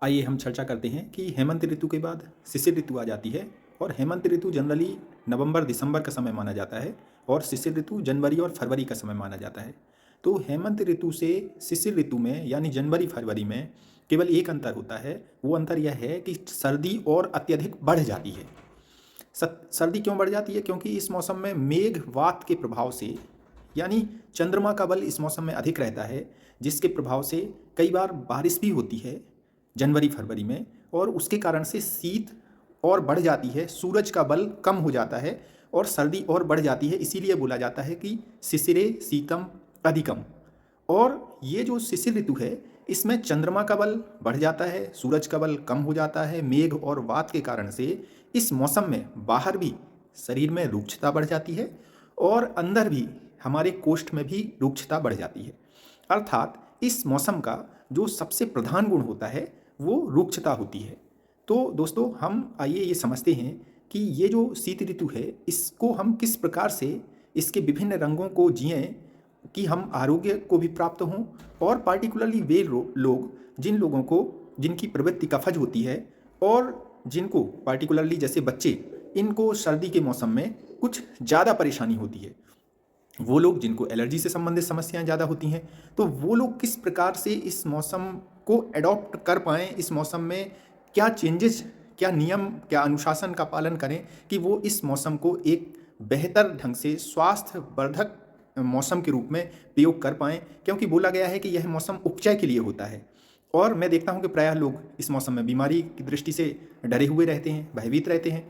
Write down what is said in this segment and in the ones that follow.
आइए हम चर्चा करते हैं कि हेमंत ऋतु के बाद शिशिर ऋतु आ जाती है और हेमंत ऋतु जनरली नवंबर दिसंबर का समय माना जाता है और शिशिर ऋतु जनवरी और फरवरी का समय माना जाता है। तो हेमंत ऋतु से शिशिर ऋतु में यानी जनवरी फरवरी में केवल एक अंतर होता है। वो अंतर यह है कि सर्दी और अत्यधिक बढ़ जाती है। सर्दी क्यों बढ़ जाती है? क्योंकि इस मौसम में मेघवात के प्रभाव से यानी चंद्रमा का बल इस मौसम में अधिक रहता है, जिसके प्रभाव से कई बार बारिश भी होती है जनवरी फरवरी में, और उसके कारण से शीत और बढ़ जाती है, सूरज का बल कम हो जाता है और सर्दी और बढ़ जाती है। इसीलिए बोला जाता है कि शिशिरे शीतम अधिकम। और ये जो शिशिर ऋतु है, इसमें चंद्रमा का बल बढ़ जाता है, सूरज का बल कम हो जाता है। मेघ और वात के कारण से इस मौसम में बाहर भी शरीर में रुक्षता बढ़ जाती है और अंदर भी हमारे कोष्ठ में भी रुक्षता बढ़ जाती है। अर्थात इस मौसम का जो सबसे प्रधान गुण होता है वो रुक्षता होती है। तो दोस्तों, हम आइए ये समझते हैं कि ये जो शीत ऋतु है, इसको हम किस प्रकार से इसके विभिन्न रंगों को जिएं कि हम आरोग्य को भी प्राप्त हों, और पार्टिकुलरली वे लोग जिन लोगों को जिनकी प्रवृत्ति कफज होती है और जिनको पार्टिकुलरली जैसे बच्चे, इनको सर्दी के मौसम में कुछ ज़्यादा परेशानी होती है, वो लोग जिनको एलर्जी से संबंधित समस्याएं ज़्यादा होती हैं, तो वो लोग किस प्रकार से इस मौसम को एडॉप्ट कर पाएँ, इस मौसम में क्या चेंजेस, क्या नियम, क्या अनुशासन का पालन करें कि वो इस मौसम को एक बेहतर ढंग से स्वास्थ्यवर्धक मौसम के रूप में प्रयोग कर पाएँ। क्योंकि बोला गया है कि यह मौसम उपचय के लिए होता है, और मैं देखता हूँ कि प्रायः लोग इस मौसम में बीमारी की दृष्टि से डरे हुए रहते हैं, भयभीत रहते हैं।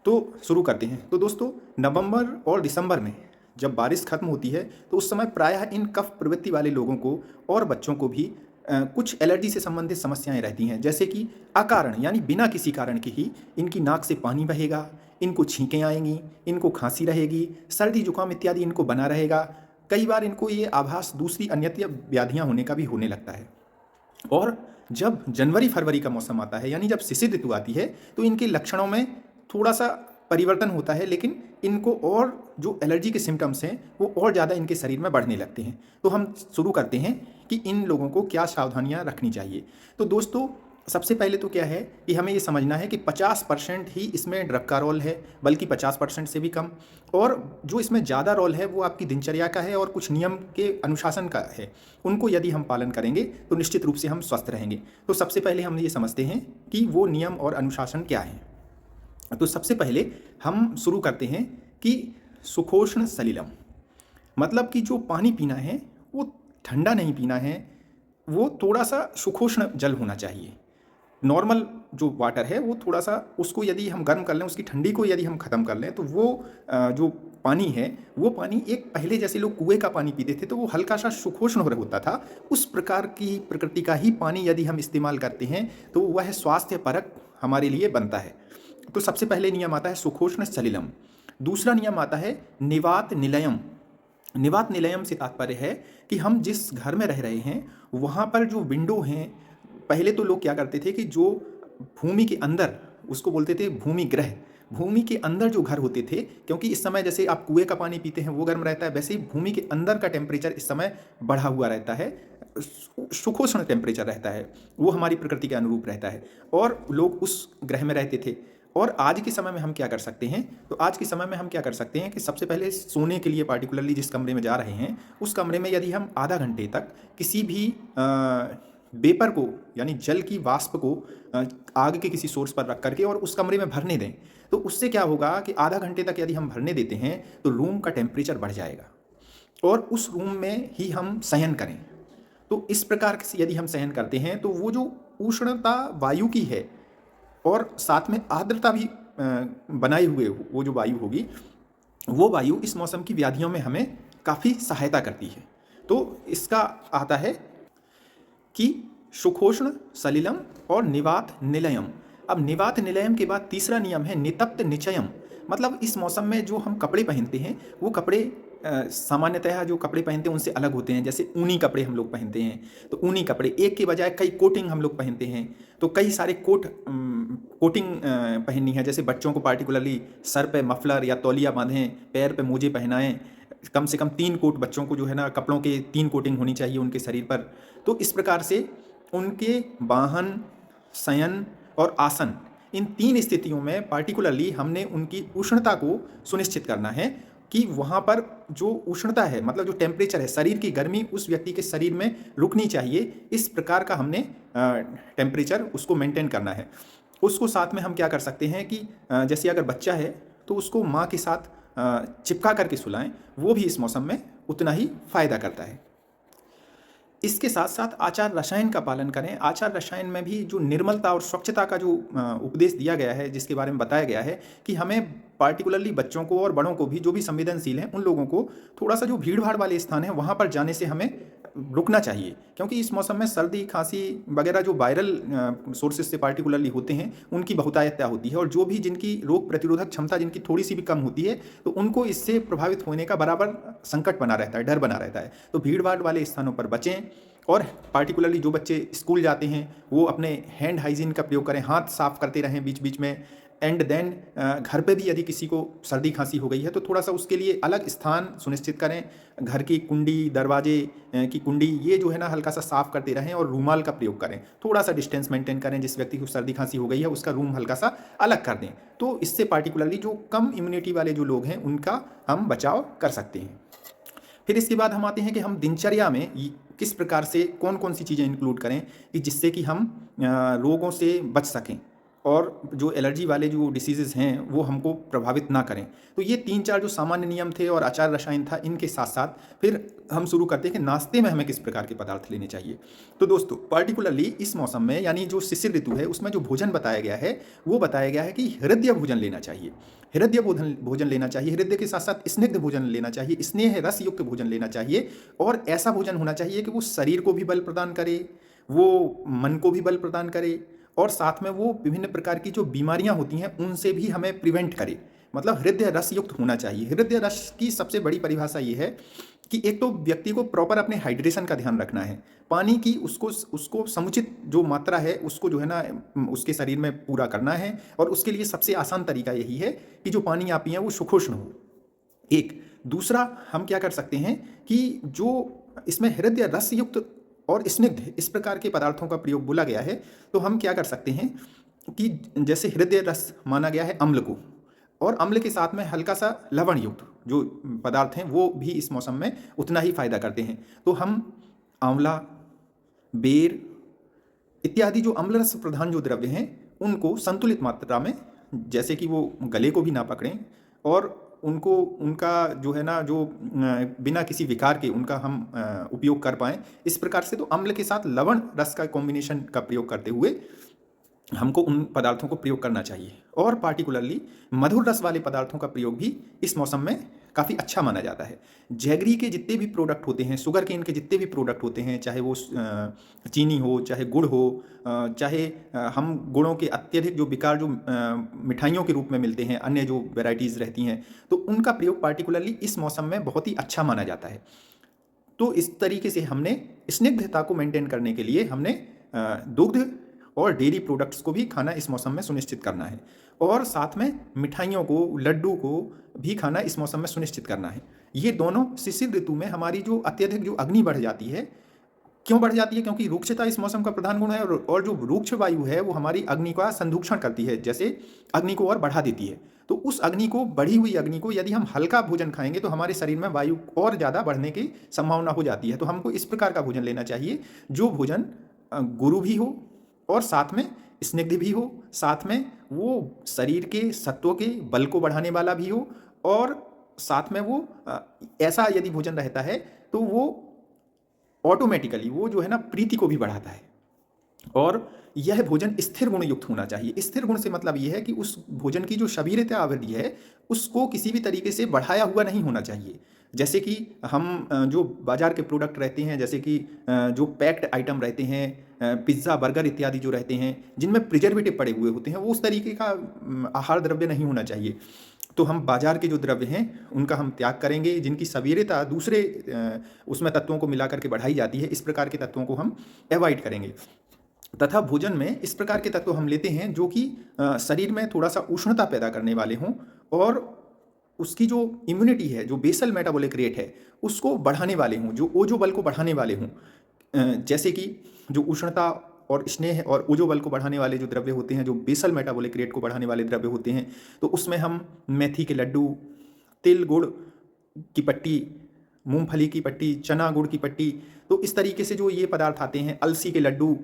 तो शुरू करते हैं। तो दोस्तों, नवंबर और दिसंबर में जब बारिश खत्म होती है तो उस समय प्रायः इन कफ प्रवृत्ति वाले लोगों को और बच्चों को भी कुछ एलर्जी से संबंधित समस्याएं रहती हैं, जैसे कि अकारण यानी बिना किसी कारण के ही इनकी नाक से पानी बहेगा, इनको छींकें आएंगी, इनको खांसी रहेगी, सर्दी जुकाम इत्यादि इनको बना रहेगा। कई बार इनको ये आभास दूसरी अन्य व्याधियाँ होने का भी होने लगता है। और जब जनवरी फरवरी का मौसम आता है यानी जब शिशिर ऋतु आती है, तो इनके लक्षणों में थोड़ा सा परिवर्तन होता है, लेकिन इनको और जो एलर्जी के सिम्टम्स हैं वो और ज़्यादा इनके शरीर में बढ़ने लगते हैं। तो हम शुरू करते हैं कि इन लोगों को क्या सावधानियां रखनी चाहिए। तो दोस्तों, सबसे पहले तो क्या है कि हमें ये समझना है कि 50% ही इसमें ड्रग का रोल है, बल्कि 50% से भी कम। और जो इसमें ज़्यादा रोल है वो आपकी दिनचर्या का है और कुछ नियम के अनुशासन का है। उनको यदि हम पालन करेंगे तो निश्चित रूप से हम स्वस्थ रहेंगे। तो सबसे पहले हम ये समझते हैं कि वो नियम और अनुशासन क्या हैं। तो सबसे पहले हम शुरू करते हैं कि सुखोष्ण सलिलम, मतलब कि जो पानी पीना है वो ठंडा नहीं पीना है, वो थोड़ा सा सुखोष्ण जल होना चाहिए। नॉर्मल जो वाटर है वो थोड़ा सा, उसको यदि हम गर्म कर लें, उसकी ठंडी को यदि हम ख़त्म कर लें, तो वो जो पानी है वो पानी एक पहले जैसे लोग कुएं का पानी पीते थे तो वो हल्का सा सुखोष्ण होता था, उस प्रकार की प्रकृति का ही पानी यदि हम इस्तेमाल करते हैं तो वह स्वास्थ्यपरक हमारे लिए बनता है। तो सबसे पहले नियम आता है सुखोष्ण सलिलम। दूसरा नियम आता है निवात निलयम। निवात निलयम से तात्पर्य है कि हम जिस घर में रह रहे हैं वहाँ पर जो विंडो हैं, पहले तो लोग क्या करते थे कि जो भूमि के अंदर, उसको बोलते थे भूमि ग्रह, भूमि के अंदर जो घर होते थे, क्योंकि इस समय जैसे आप कुएं का पानी पीते हैं वो गर्म रहता है, वैसे ही भूमि के अंदर का टेम्परेचर इस समय बढ़ा हुआ रहता है, सुखोष्ण टेम्परेचर रहता है, वो हमारी प्रकृति के अनुरूप रहता है, और लोग उस ग्रह में रहते थे। और आज के समय में हम क्या कर सकते हैं, तो आज के समय में हम क्या कर सकते हैं कि सबसे पहले सोने के लिए पार्टिकुलरली जिस कमरे में जा रहे हैं उस कमरे में यदि हम आधा घंटे तक किसी भी वेपर को यानी जल की वाष्प को आग के किसी सोर्स पर रख करके और उस कमरे में भरने दें, तो उससे क्या होगा कि आधा घंटे तक यदि हम भरने देते हैं तो रूम का टेम्परेचर बढ़ जाएगा और उस रूम में ही हम शयन करें। तो इस प्रकार से यदि हम शयन करते हैं तो वो जो उष्णता वायु की है और साथ में आर्द्रता भी बनाए हुए वो जो वायु होगी, वो वायु इस मौसम की व्याधियों में हमें काफ़ी सहायता करती है। तो इसका आता है कि सुखोष्ण सलिलम और निवात निलयम। अब निवात निलयम के बाद तीसरा नियम है नितप्त निचयम, मतलब इस मौसम में जो हम कपड़े पहनते हैं वो कपड़े सामान्यतः जो कपड़े पहनते हैं उनसे अलग होते हैं। जैसे ऊनी कपड़े हम लोग पहनते हैं, तो ऊनी कपड़े एक के बजाय कई कोटिंग हम लोग पहनते हैं, तो कई सारे कोटिंग पहननी है। जैसे बच्चों को पार्टिकुलरली सर पे मफलर या तौलिया बांधें, पैर पे मोजे पहनाएं, कम से कम 3 कोट बच्चों को जो है ना कपड़ों के 3 कोटिंग होनी चाहिए उनके शरीर पर। तो इस प्रकार से उनके वाहन, शयन और आसन, इन 3 स्थितियों में पार्टिकुलरली हमने उनकी उष्णता को सुनिश्चित करना है कि वहाँ पर जो उष्णता है, मतलब जो टेम्परेचर है, शरीर की गर्मी उस व्यक्ति के शरीर में रुकनी चाहिए, इस प्रकार का हमने टेम्परेचर उसको मेंटेन करना है। उसको साथ में हम क्या कर सकते हैं कि जैसे अगर बच्चा है तो उसको माँ के साथ चिपका करके सुलाएं, वो भी इस मौसम में उतना ही फायदा करता है। इसके साथ साथ आचार रसायन का पालन करें। आचार रसायन में भी जो निर्मलता और स्वच्छता का जो उपदेश दिया गया है, जिसके बारे में बताया गया है कि हमें पार्टिकुलरली बच्चों को और बड़ों को भी, जो भी संवेदनशील हैं, उन लोगों को थोड़ा सा जो भीड़ भाड़ वाले स्थान हैं वहाँ पर जाने से हमें रुकना चाहिए, क्योंकि इस मौसम में सर्दी खांसी वगैरह जो वायरल सोर्सेज से पार्टिकुलरली होते हैं उनकी बहुतायतता होती है, और जो भी जिनकी रोग प्रतिरोधक क्षमता जिनकी थोड़ी सी भी कम होती है तो उनको इससे प्रभावित होने का बराबर संकट बना रहता है, डर बना रहता है। तो भीड़ भाड़ वाले स्थानों पर बचें, और पार्टिकुलरली जो बच्चे स्कूल जाते हैं वो अपने हैंड हाइजीन का प्रयोग करें, हाथ साफ करते रहें बीच बीच में। एंड देन घर पे भी यदि किसी को सर्दी खांसी हो गई है तो थोड़ा सा उसके लिए अलग स्थान सुनिश्चित करें। घर की कुंडी, दरवाजे की कुंडी, ये जो है ना हल्का सा साफ करते रहें, और रूमाल का प्रयोग करें। थोड़ा सा डिस्टेंस मेंटेन करें, जिस व्यक्ति को सर्दी खांसी हो गई है उसका रूम हल्का सा अलग कर दें। तो इससे पार्टिकुलरली जो कम इम्यूनिटी वाले जो लोग हैं उनका हम बचाव कर सकते हैं। फिर इसके बाद हम आते हैं कि हम दिनचर्या में किस प्रकार से कौन कौन सी चीज़ें इंक्लूड करें कि जिससे कि हम रोगों से बच सकें और जो एलर्जी वाले जो डिसीजेज हैं वो हमको प्रभावित ना करें। तो ये 3-4 जो सामान्य नियम थे और आचार रसायन था, इनके साथ साथ फिर हम शुरू करते हैं कि नाश्ते में हमें किस प्रकार के पदार्थ लेने चाहिए। तो दोस्तों, पार्टिकुलरली इस मौसम में, यानी जो शिशिर ऋतु है, उसमें जो भोजन बताया गया है वो बताया गया है कि हृदय भोजन लेना चाहिए। हृदय भोजन लेना चाहिए, हृदय के साथ साथ स्निग्ध भोजन लेना चाहिए, स्नेह रस युक्त भोजन लेना चाहिए, और ऐसा भोजन होना चाहिए कि वो शरीर को भी बल प्रदान करे, वो मन को भी बल प्रदान करे, और साथ में वो विभिन्न प्रकार की जो बीमारियां होती हैं उनसे भी हमें प्रिवेंट करे। मतलब हृदय रस युक्त होना चाहिए। हृदय रस की सबसे बड़ी परिभाषा ये है कि एक तो व्यक्ति को प्रॉपर अपने हाइड्रेशन का ध्यान रखना है, पानी की उसको समुचित जो मात्रा है उसको जो है ना उसके शरीर में पूरा करना है, और उसके लिए सबसे आसान तरीका यही है कि जो पानी आप पिएं वो सुखोष्ण हो। एक दूसरा हम क्या कर सकते हैं कि जो इसमें हृदय रस युक्त और स्निग्ध इस प्रकार के पदार्थों का प्रयोग बोला गया है, तो हम क्या कर सकते हैं कि जैसे हृदय रस माना गया है अम्ल को, और अम्ल के साथ में हल्का सा लवण युक्त जो पदार्थ हैं वो भी इस मौसम में उतना ही फायदा करते हैं। तो हम आंवला, बेर इत्यादि जो अम्ल रस प्रधान जो द्रव्य हैं उनको संतुलित मात्रा में, जैसे कि वो गले को भी ना पकड़ें और उनको उनका जो है ना जो बिना किसी विकार के उनका हम उपयोग कर पाएँ, इस प्रकार से तो अम्ल के साथ लवण रस का कॉम्बिनेशन का प्रयोग करते हुए हमको उन पदार्थों को प्रयोग करना चाहिए। और पार्टिकुलरली मधुर रस वाले पदार्थों का प्रयोग भी इस मौसम में काफ़ी अच्छा माना जाता है। जैगरी के जितने भी प्रोडक्ट होते हैं, शुगर केन के जितने भी प्रोडक्ट होते हैं, चाहे वो चीनी हो, चाहे गुड़ हो, चाहे हम गुड़ों के अत्यधिक जो विकार जो मिठाइयों के रूप में मिलते हैं, अन्य जो वेराइटीज़ रहती हैं, तो उनका प्रयोग पार्टिकुलरली इस मौसम में बहुत ही अच्छा माना जाता है। तो इस तरीके से हमने स्निग्धता को मेंटेन करने के लिए हमने दुग्ध और डेयरी प्रोडक्ट्स को भी खाना इस मौसम में सुनिश्चित करना है, और साथ में मिठाइयों को, लड्डू को भी खाना इस मौसम में सुनिश्चित करना है। ये दोनों शिशिर ऋतु में हमारी जो अत्यधिक जो अग्नि बढ़ जाती है, क्यों बढ़ जाती है? क्योंकि रुक्षता इस मौसम का प्रधान गुण है, और जो रुक्ष वायु है वो हमारी अग्नि का संदूषण करती है, जैसे अग्नि को और बढ़ा देती है। तो उस अग्नि को, बढ़ी हुई अग्नि को यदि हम हल्का भोजन खाएंगे तो हमारे शरीर में वायु और ज़्यादा बढ़ने की संभावना हो जाती है। तो हमको इस प्रकार का भोजन लेना चाहिए जो भोजन गुरु भी हो और साथ में स्निग्ध भी हो, साथ में वो शरीर के सत्वों के बल को बढ़ाने वाला भी हो, और साथ में वो ऐसा यदि भोजन रहता है तो वो ऑटोमेटिकली वो जो है ना प्रीति को भी बढ़ाता है। और यह भोजन स्थिर गुण युक्त होना चाहिए। स्थिर गुण से मतलब यह है कि उस भोजन की जो शरीरता आवृत्ति है उसको किसी भी तरीके से बढ़ाया हुआ नहीं होना चाहिए। जैसे कि हम जो बाजार के प्रोडक्ट रहते हैं, जैसे कि जो पैक्ड आइटम रहते हैं, पिज्ज़ा, बर्गर इत्यादि जो रहते हैं जिनमें प्रिजर्वेटिव पड़े हुए होते हैं, वो उस तरीके का आहार द्रव्य नहीं होना चाहिए। तो हम बाजार के जो द्रव्य हैं उनका हम त्याग करेंगे, जिनकी शरीरता दूसरे उसमें तत्वों को मिला करके बढ़ाई जाती है, इस प्रकार के तत्वों को हम अवॉइड करेंगे। तथा भोजन में इस प्रकार के तत्व हम लेते हैं जो कि शरीर में थोड़ा सा उष्णता पैदा करने वाले हों, और उसकी जो इम्यूनिटी है, जो बेसल मेटाबॉलिक रेट है, उसको बढ़ाने वाले हों, जो ओजो बल को बढ़ाने वाले हों। जैसे कि जो उष्णता और स्नेह और ओजो बल को बढ़ाने वाले जो द्रव्य होते हैं, जो बेसल मेटाबॉलिक रेट को बढ़ाने वाले द्रव्य होते हैं, तो उसमें हम मेथी के लड्डू, तिल गुड़ की पट्टी, मूंगफली की पट्टी, चना गुड़ की पट्टी, तो इस तरीके से जो ये पदार्थ आते हैं, अलसी के लड्डू,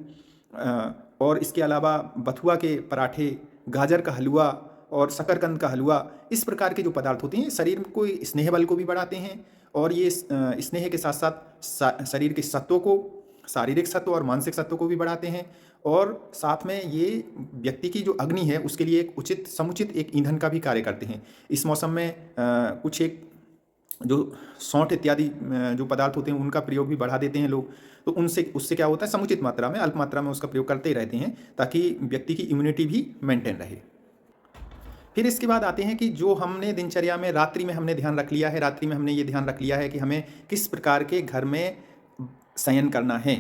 और इसके अलावा बथुआ के पराठे, गाजर का हलवा और शकरकंद का हलवा, इस प्रकार के जो पदार्थ होते हैं शरीर को स्नेह बल को भी बढ़ाते हैं और ये स्नेह के साथ साथ शरीर के सत्वों को, शारीरिक सत्व और मानसिक सत्व को भी बढ़ाते हैं, और साथ में ये व्यक्ति की जो अग्नि है उसके लिए एक उचित समुचित एक ईंधन का भी कार्य करते हैं। इस मौसम में कुछ एक जो सौंठ इत्यादि जो पदार्थ होते हैं उनका प्रयोग भी बढ़ा देते हैं लोग, तो उनसे उससे क्या होता है, समुचित मात्रा में, अल्प मात्रा में उसका प्रयोग करते ही रहते हैं ताकि व्यक्ति की इम्यूनिटी भी मेंटेन रहे। फिर इसके बाद आते हैं कि जो हमने दिनचर्या में रात्रि में हमने ध्यान रख लिया है, रात्रि में हमने ये ध्यान रख लिया है कि हमें किस प्रकार के घर में शयन करना है,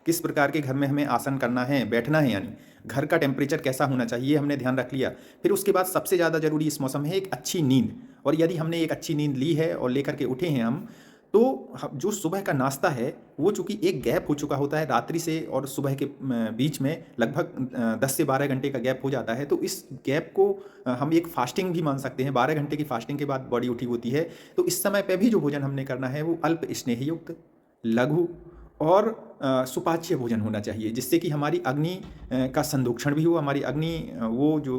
किस प्रकार के घर में हमें आसन करना है, बैठना है, यानी घर का टेम्परेचर कैसा होना चाहिए, हमने ध्यान रख लिया। फिर उसके बाद सबसे ज़्यादा जरूरी इस मौसम है एक अच्छी नींद, और यदि हमने एक अच्छी नींद ली है और लेकर के उठे हैं हम, तो जो सुबह का नाश्ता है वो चूँकि एक गैप हो चुका होता है रात्रि से और सुबह के बीच में लगभग 10 से 12 घंटे का गैप हो जाता है, तो इस गैप को हम एक फास्टिंग भी मान सकते हैं। 12 घंटे की फास्टिंग के बाद बॉडी उठी होती है, तो इस समय पे भी जो भोजन हमने करना है वो अल्प स्नेहयुक्त, लघु और सुपाच्य भोजन होना चाहिए, जिससे कि हमारी अग्नि का संदोक्षण भी हो, हमारी अग्नि वो जो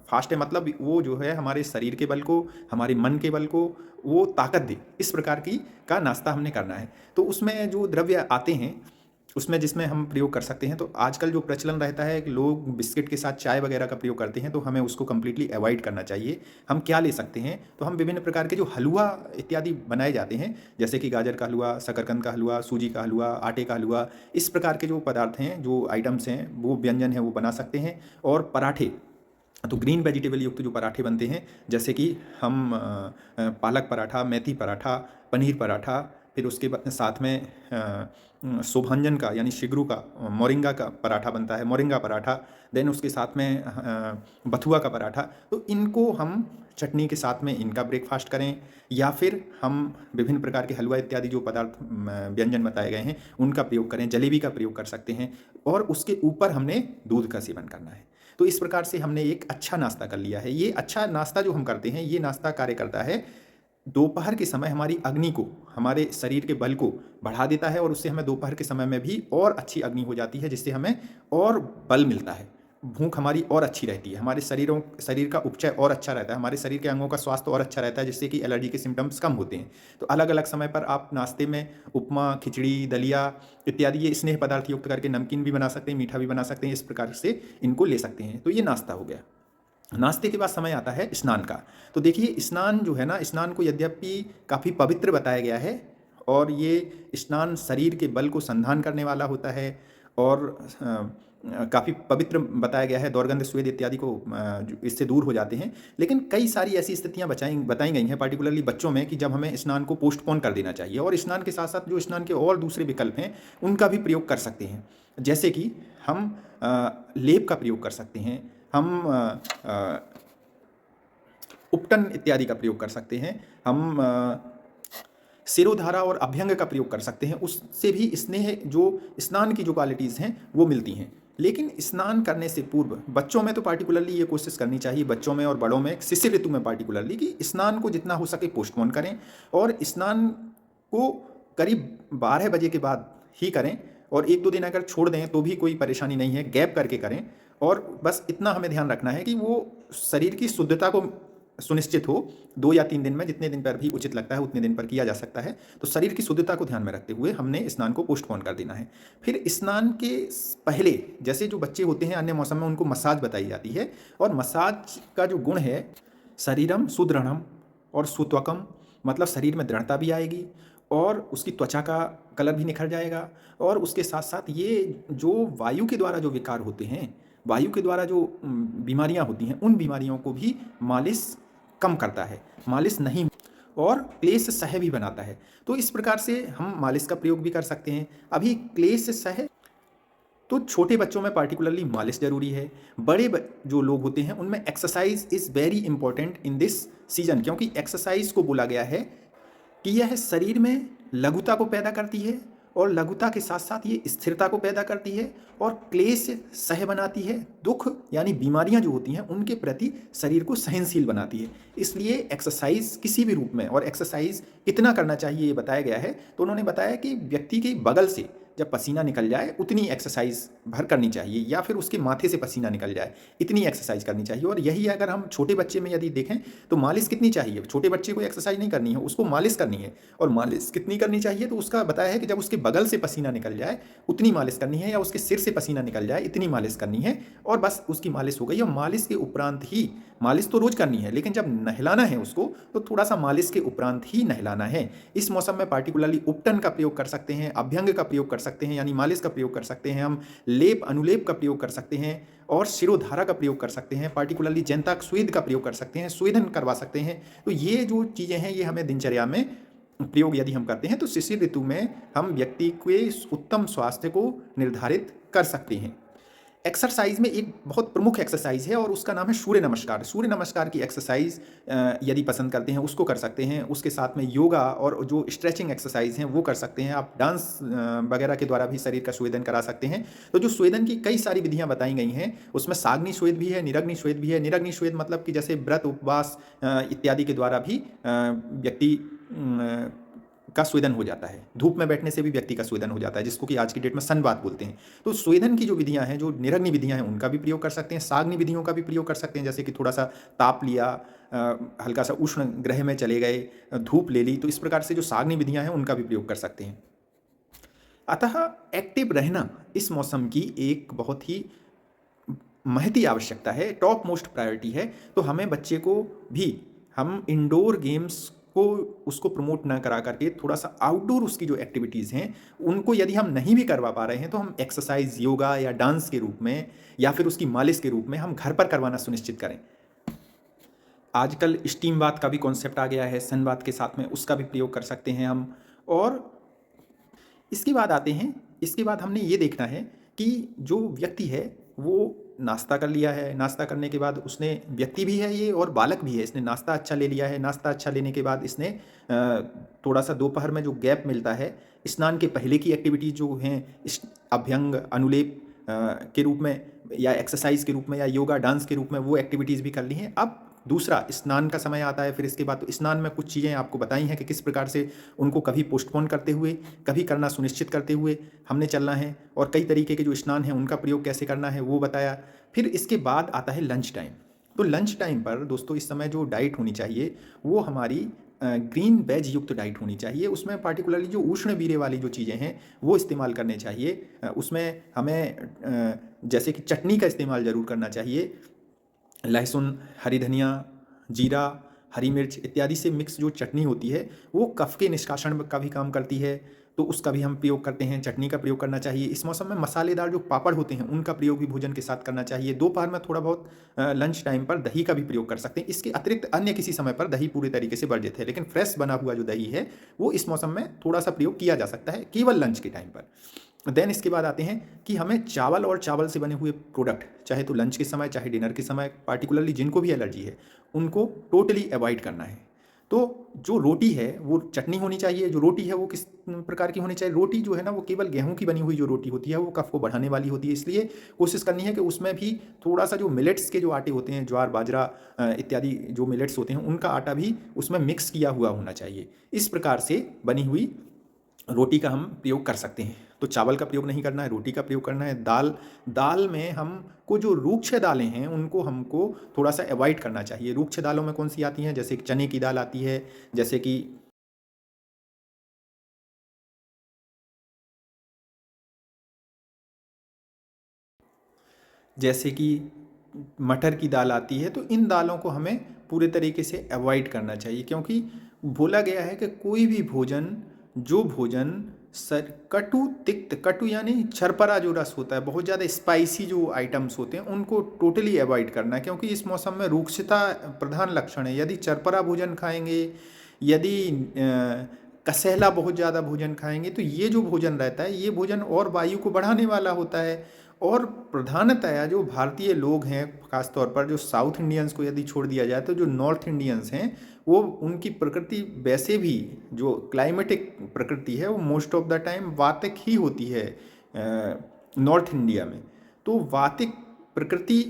फास्ट है मतलब वो जो है हमारे शरीर के बल को, हमारे मन के बल को वो ताकत दे, इस प्रकार की का नाश्ता हमने करना है। तो उसमें जो द्रव्य आते हैं उसमें जिसमें हम प्रयोग कर सकते हैं, तो आजकल जो प्रचलन रहता है कि लोग बिस्किट के साथ चाय वगैरह का प्रयोग करते हैं, तो हमें उसको कम्प्लीटली अवॉइड करना चाहिए। हम क्या ले सकते हैं, तो हम विभिन्न प्रकार के जो हलवा इत्यादि बनाए जाते हैं, जैसे कि गाजर का हलवा, शकरकंद का हलवा, सूजी का हलवा, आटे का हलवा, इस प्रकार के जो पदार्थ हैं, जो आइटम्स हैं, वो व्यंजन है वो बना सकते हैं। और पराठे, तो ग्रीन वेजिटेबल युक्त जो पराठे बनते हैं, जैसे कि हम पालक पराठा, मेथी पराठा, पनीर पराठा, फिर उसके साथ में शोभांजन का यानी शिगरू का, मोरिंगा का पराठा बनता है, मोरिंगा पराठा, देन उसके साथ में बथुआ का पराठा, तो इनको हम चटनी के साथ में इनका ब्रेकफास्ट करें, या फिर हम विभिन्न प्रकार के हलवा इत्यादि जो पदार्थ व्यंजन बताए गए हैं उनका प्रयोग करें, जलेबी का प्रयोग कर सकते हैं, और उसके ऊपर हमने दूध का सेवन करना है। तो इस प्रकार से हमने एक अच्छा नाश्ता कर लिया है। ये अच्छा नाश्ता जो हम करते हैं, ये नाश्ता कार्य करता है दोपहर के समय हमारी अग्नि को, हमारे शरीर के बल को बढ़ा देता है, और उससे हमें दोपहर के समय में भी और अच्छी अग्नि हो जाती है, जिससे हमें और बल मिलता है, भूख हमारी और अच्छी रहती है, हमारे शरीर का उपचय और अच्छा रहता है, हमारे शरीर के अंगों का स्वास्थ्य और अच्छा रहता है, जिससे कि एलर्जी के सिम्टम्स कम होते हैं। तो अलग अलग समय पर आप नाश्ते में उपमा, खिचड़ी, दलिया इत्यादि ये स्नेह पदार्थ युक्त करके नमकीन भी बना सकते हैं, मीठा भी बना सकते हैं, इस प्रकार से इनको ले सकते हैं। तो ये नाश्ता हो गया। नाश्ते के बाद समय आता है स्नान का। तो देखिए स्नान जो है ना, स्नान को यद्यपि काफ़ी पवित्र बताया गया है, और ये स्नान शरीर के बल को संधान करने वाला होता है, और काफ़ी पवित्र बताया गया है, दुर्गंध स्वेद इत्यादि को इससे दूर हो जाते हैं। लेकिन कई सारी ऐसी स्थितियां बताई गई हैं, पार्टिकुलरली बच्चों में, कि जब हमें स्नान को पोस्टपोन कर देना चाहिए, और स्नान के साथ साथ जो स्नान के और दूसरे विकल्प हैं उनका भी प्रयोग कर सकते हैं। जैसे कि हम लेप का प्रयोग कर सकते हैं, हम उपटन इत्यादि का प्रयोग कर सकते हैं, हम सिरोधारा और अभ्यंग का प्रयोग कर सकते हैं, उससे भी स्नेह जो स्नान की जो क्वालिटीज़ हैं वो मिलती हैं। लेकिन स्नान करने से पूर्व बच्चों में तो पार्टिकुलरली ये कोशिश करनी चाहिए, बच्चों में और बड़ों में, शिशु ऋतु में पार्टिकुलरली, कि स्नान को जितना हो सके पोस्टपोन करें, और स्नान को करीब 12 बजे के बाद ही करें, और 1-2 दिन अगर छोड़ दें तो भी कोई परेशानी नहीं है, गैप करके करें। और बस इतना हमें ध्यान रखना है कि वो शरीर की शुद्धता को सुनिश्चित हो, 2 या 3 दिन में, जितने दिन पर भी उचित लगता है उतने दिन पर किया जा सकता है। तो शरीर की शुद्धता को ध्यान में रखते हुए हमने स्नान को पोस्टपोन कर देना है। फिर स्नान के पहले, जैसे जो बच्चे होते हैं अन्य मौसम में, उनको मसाज बताई जाती है, और मसाज का जो गुण है, शरीरम सुदृढ़म और सुत्वकम, मतलब शरीर में दृढ़ता भी आएगी, और उसकी त्वचा का कलर भी निखर जाएगा, और उसके साथ साथ ये जो वायु के द्वारा जो विकार होते हैं, वायु के द्वारा जो बीमारियां होती हैं, उन बीमारियों को भी मालिश कम करता है, मालिश नहीं, और क्लेश सह भी बनाता है। तो इस प्रकार से हम मालिश का प्रयोग भी कर सकते हैं। अभी क्लेश सह तो छोटे बच्चों में पार्टिकुलरली मालिश जरूरी है, बड़े जो लोग होते हैं उनमें exercise is very important in this season, क्योंकि एक्सरसाइज को बोला गया है कि यह शरीर में लघुता को पैदा करती है, और लघुता के साथ साथ ये स्थिरता को पैदा करती है और क्लेश सह बनाती है। दुख यानी बीमारियां जो होती हैं उनके प्रति शरीर को सहनशील बनाती है। इसलिए एक्सरसाइज किसी भी रूप में, और एक्सरसाइज कितना करना चाहिए ये बताया गया है। तो उन्होंने बताया कि व्यक्ति के बगल से जब पसीना निकल जाए उतनी एक्सरसाइज भर करनी चाहिए, या फिर उसके माथे से पसीना निकल जाए इतनी एक्सरसाइज करनी चाहिए। और यही अगर हम छोटे बच्चे में यदि देखें तो मालिश कितनी चाहिए, छोटे बच्चे को एक्सरसाइज नहीं करनी है, उसको मालिश करनी है। और मालिश कितनी करनी चाहिए, तो उसका बताया है कि जब उसके बगल से पसीना निकल जाए उतनी मालिश करनी है, या उसके सिर से पसीना निकल जाए इतनी मालिश करनी है, और बस उसकी मालिश हो गई। और मालिश के उपरांत ही, मालिश तो रोज करनी है, लेकिन जब नहलाना है उसको तो थोड़ा सा मालिश के उपरांत ही नहलाना है। इस मौसम में पार्टिकुलरली उपटन का प्रयोग कर सकते हैं, अभ्यंग का प्रयोग कर सकते हैं यानी मालिश का प्रयोग कर सकते हैं, हम लेप अनुलेप का प्रयोग कर सकते हैं, और शिरोधारा का प्रयोग कर सकते हैं, पार्टिकुलरली जंताक स्वेद का प्रयोग कर सकते हैं, स्वेदन करवा सकते हैं। तो ये जो चीज़ें हैं ये हमें दिनचर्या में प्रयोग यदि हम करते हैं तो शिशिर ऋतु में हम व्यक्ति के उत्तम स्वास्थ्य को निर्धारित कर सकते हैं। एक्सरसाइज में एक बहुत प्रमुख एक्सरसाइज है और उसका नाम है सूर्य नमस्कार। सूर्य नमस्कार की एक्सरसाइज यदि पसंद करते हैं उसको कर सकते हैं। उसके साथ में योगा और जो स्ट्रेचिंग एक्सरसाइज हैं वो कर सकते हैं। आप डांस वगैरह के द्वारा भी शरीर का स्वेदन करा सकते हैं। तो जो स्वेदन की कई सारी विधियां बताई गई हैं उसमें साग्नि स्वेद भी है, निरग्नि स्वेद भी है। निरग्नि स्वेद मतलब कि जैसे व्रत उपवास इत्यादि के द्वारा भी व्यक्ति का स्वेदन हो जाता है। धूप में बैठने से भी व्यक्ति का स्वेदन हो जाता है, जिसको कि आज की डेट में सनबाथ बोलते हैं। तो स्वेदन की जो विधियां हैं, जो निरग्नि विधियां हैं, उनका भी प्रयोग कर सकते हैं। साग्नि विधियों का भी प्रयोग कर सकते हैं, जैसे कि थोड़ा सा ताप लिया, हल्का सा उष्ण ग्रह में चले गए, धूप ले ली, तो इस प्रकार से जो साग्नि विधियां हैं उनका भी प्रयोग कर सकते हैं। अतः एक्टिव रहना इस मौसम की एक बहुत ही महती आवश्यकता है, टॉप मोस्ट प्रायोरिटी है। तो हमें बच्चे को भी हम इंडोर गेम्स को उसको प्रमोट ना करा करके थोड़ा सा आउटडोर उसकी जो एक्टिविटीज़ हैं उनको यदि हम नहीं भी करवा पा रहे हैं तो हम एक्सरसाइज, योगा या डांस के रूप में या फिर उसकी मालिश के रूप में हम घर पर करवाना सुनिश्चित करें। आजकल स्टीम बाथ का भी कॉन्सेप्ट आ गया है, सन बाथ के साथ में उसका भी प्रयोग कर सकते हैं हम। और इसके बाद आते हैं, इसके बाद हमने ये देखना है कि जो व्यक्ति है वो नाश्ता कर लिया है, नाश्ता करने के बाद उसने, व्यक्ति भी है ये और बालक भी है, इसने नाश्ता अच्छा ले लिया है। नाश्ता अच्छा लेने के बाद इसने थोड़ा सा दोपहर में जो गैप मिलता है, स्नान के पहले की एक्टिविटीज जो हैं, अभ्यंग अनुलेप के रूप में या एक्सरसाइज के रूप में या योगा डांस के रूप में वो एक्टिविटीज़ भी कर ली हैं। अब दूसरा स्नान का समय आता है। फिर इसके बाद तो स्नान में कुछ चीज़ें आपको बताई हैं कि किस प्रकार से उनको कभी पोस्टपोन करते हुए, कभी करना सुनिश्चित करते हुए हमने चलना है, और कई तरीके के जो स्नान हैं उनका प्रयोग कैसे करना है वो बताया। फिर इसके बाद आता है लंच टाइम। तो लंच टाइम पर दोस्तों इस समय जो डाइट होनी चाहिए वो हमारी ग्रीन वेज युक्त डाइट होनी चाहिए। उसमें पार्टिकुलरली जो उष्ण वीर्य वाली जो चीज़ें हैं वो इस्तेमाल करने चाहिए। उसमें हमें जैसे कि चटनी का इस्तेमाल ज़रूर करना चाहिए। लहसुन, हरी धनिया, जीरा, हरी मिर्च इत्यादि से मिक्स जो चटनी होती है वो कफ के निष्कासन का भी काम करती है, तो उसका भी हम प्रयोग करते हैं। चटनी का प्रयोग करना चाहिए। इस मौसम में मसालेदार जो पापड़ होते हैं उनका प्रयोग भी भोजन के साथ करना चाहिए। दोपहर में थोड़ा बहुत लंच टाइम पर दही का भी प्रयोग कर सकते हैं। इसके अतिरिक्त अन्य किसी समय पर दही पूरी तरीके से वर्जित है, लेकिन फ्रेश बना हुआ जो दही है वो इस मौसम में थोड़ा सा प्रयोग किया जा सकता है, केवल लंच के टाइम पर। देन इसके बाद आते हैं कि हमें चावल और चावल से बने हुए प्रोडक्ट, चाहे तो लंच के समय चाहे डिनर के समय, पार्टिकुलरली जिनको भी एलर्जी है उनको टोटली अवॉइड करना है। तो जो रोटी है वो चटनी होनी चाहिए। जो रोटी है वो किस प्रकार की होनी चाहिए, रोटी जो है ना वो केवल गेहूं की बनी हुई जो रोटी होती है वो कफ को बढ़ाने वाली होती है। इसलिए कोशिश करनी है कि उसमें भी थोड़ा सा जो मिलेट्स के जो आटे होते हैं, ज्वार बाजरा इत्यादि जो मिलेट्स होते हैं उनका आटा भी उसमें मिक्स किया हुआ होना चाहिए। इस प्रकार से बनी हुई रोटी का हम प्रयोग कर सकते हैं। तो चावल का प्रयोग नहीं करना है, रोटी का प्रयोग करना है। दाल में हमको जो रूक्ष दालें हैं उनको हमको थोड़ा सा अवॉइड करना चाहिए। रूक्ष दालों में कौन सी आती हैं, जैसे चने की दाल आती है, जैसे कि मटर की दाल आती है। तो इन दालों को हमें पूरे तरीके से अवॉइड करना चाहिए, क्योंकि बोला गया है कि कोई भी भोजन, जो भोजन कटु तिक्त, कटु यानी छरपरा जो रस होता है, बहुत ज़्यादा स्पाइसी जो आइटम्स होते हैं उनको टोटली अवॉइड करना है, क्योंकि इस मौसम में रूक्षता प्रधान लक्षण है। यदि चरपरा भोजन खाएंगे, यदि कसैला बहुत ज़्यादा भोजन खाएंगे, तो ये जो भोजन रहता है ये भोजन और वायु को बढ़ाने वाला होता है। और प्रधानतया जो भारतीय लोग हैं, खासतौर पर जो साउथ इंडियंस को यदि छोड़ दिया जाए तो जो नॉर्थ इंडियंस हैं वो उनकी प्रकृति वैसे भी जो क्लाइमेटिक प्रकृति है वो मोस्ट ऑफ द टाइम वातिक ही होती है नॉर्थ इंडिया में। तो वातिक प्रकृति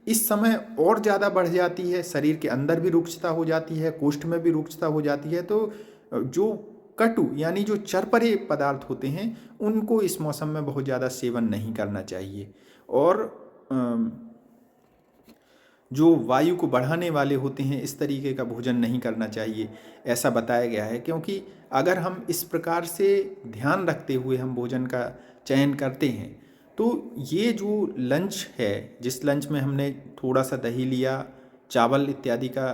इस समय और ज़्यादा बढ़ जाती है, शरीर के अंदर भी रुक्षता हो जाती है, कोष्ठ में भी रुक्षता हो जाती है। तो जो कटु यानी जो चरपरे पदार्थ होते हैं उनको इस मौसम में बहुत ज़्यादा सेवन नहीं करना चाहिए। और जो वायु को बढ़ाने वाले होते हैं इस तरीके का भोजन नहीं करना चाहिए, ऐसा बताया गया है। क्योंकि अगर हम इस प्रकार से ध्यान रखते हुए हम भोजन का चयन करते हैं तो ये जो लंच है, जिस लंच में हमने थोड़ा सा दही लिया, चावल इत्यादि का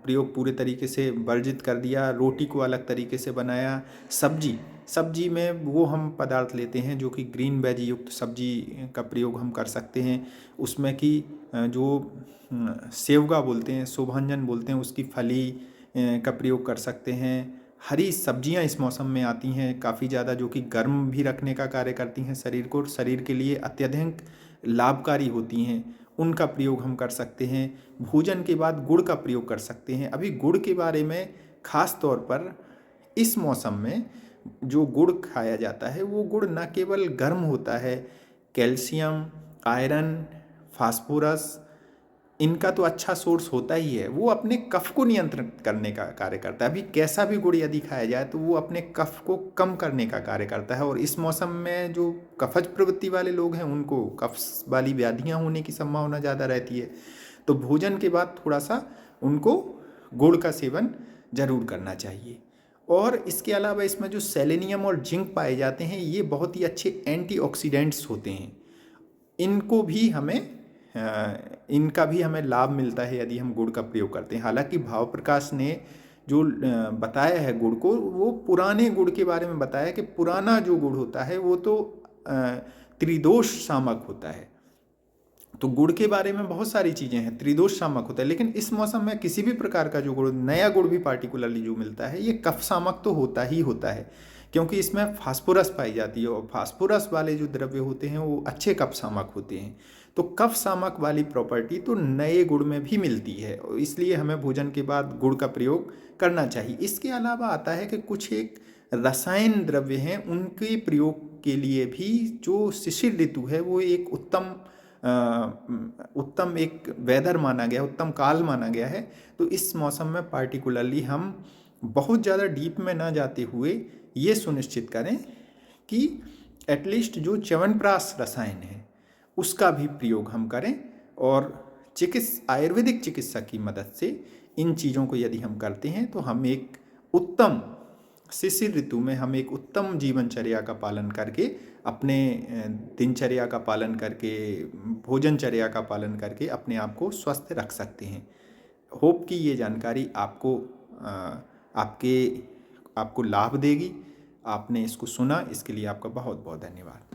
प्रयोग पूरे तरीके से वर्जित कर दिया, रोटी को अलग तरीके से बनाया, सब्जी में वो हम पदार्थ लेते हैं जो कि ग्रीन वेज युक्त सब्जी का प्रयोग हम कर सकते हैं। उसमें कि जो सेवगा बोलते हैं, शोभांजन बोलते हैं, उसकी फली का प्रयोग कर सकते हैं। हरी सब्जियां इस मौसम में आती हैं काफ़ी ज़्यादा, जो कि गर्म भी रखने का कार्य करती हैं शरीर को, शरीर के लिए अत्यधिक लाभकारी होती हैं, उनका प्रयोग हम कर सकते हैं। भोजन के बाद गुड़ का प्रयोग कर सकते हैं। अभी गुड़ के बारे में ख़ास तौर पर इस मौसम में जो गुड़ खाया जाता है वो गुड़ न केवल गर्म होता है, कैल्शियम, आयरन, फास्फोरस इनका तो अच्छा सोर्स होता ही है, वो अपने कफ को नियंत्रित करने का कार्य करता है। अभी कैसा भी गुड़ यदि खाया जाए तो वो अपने कफ को कम करने का कार्य करता है। और इस मौसम में जो कफज प्रवृत्ति वाले लोग हैं उनको कफ वाली व्याधियाँ होने की संभावना ज़्यादा रहती है। तो भोजन के बाद थोड़ा सा उनको गुड़ का सेवन जरूर करना चाहिए। और इसके अलावा इसमें जो सेलेनियम और जिंक पाए जाते हैं ये बहुत ही अच्छे एंटीऑक्सीडेंट्स होते हैं, इनका भी हमें लाभ मिलता है यदि हम गुड़ का प्रयोग करते हैं। हालांकि भाव प्रकाश ने जो बताया है गुड़ को, वो पुराने गुड़ के बारे में बताया कि पुराना जो गुड़ होता है वो तो त्रिदोष शामक होता है। तो गुड़ के बारे में बहुत सारी चीज़ें हैं, त्रिदोष शामक होता है, लेकिन इस मौसम में किसी भी प्रकार का जो गुड़, नया गुड़ भी पार्टिकुलरली जो मिलता है, ये कफ शामक तो होता ही होता है, क्योंकि इसमें फास्फोरस पाई जाती है और फास्फोरस वाले जो द्रव्य होते हैं वो अच्छे कफ शामक होते हैं। तो कफ शामक वाली प्रॉपर्टी तो नए गुड़ में भी मिलती है, और इसलिए हमें भोजन के बाद गुड़ का प्रयोग करना चाहिए। इसके अलावा आता है कि कुछ एक रसायन द्रव्य हैं, उनके प्रयोग के लिए भी जो शिशिर ऋतु है वो एक उत्तम एक वेदर माना गया, उत्तम काल माना गया है। तो इस मौसम में पार्टिकुलरली हम बहुत ज़्यादा डीप में ना जाते हुए ये सुनिश्चित करें कि एटलीस्ट जो च्यवनप्राश रसायन है उसका भी प्रयोग हम करें, और आयुर्वेदिक चिकित्सा की मदद से इन चीज़ों को यदि हम करते हैं तो हम एक उत्तम शिशिर ऋतु में हम एक उत्तम जीवनचर्या का पालन करके, अपने दिनचर्या का पालन करके, भोजनचर्या का पालन करके अपने आप को स्वस्थ रख सकते हैं। होप कि ये जानकारी आपको लाभ देगी। आपने इसको सुना, इसके लिए आपका बहुत बहुत धन्यवाद।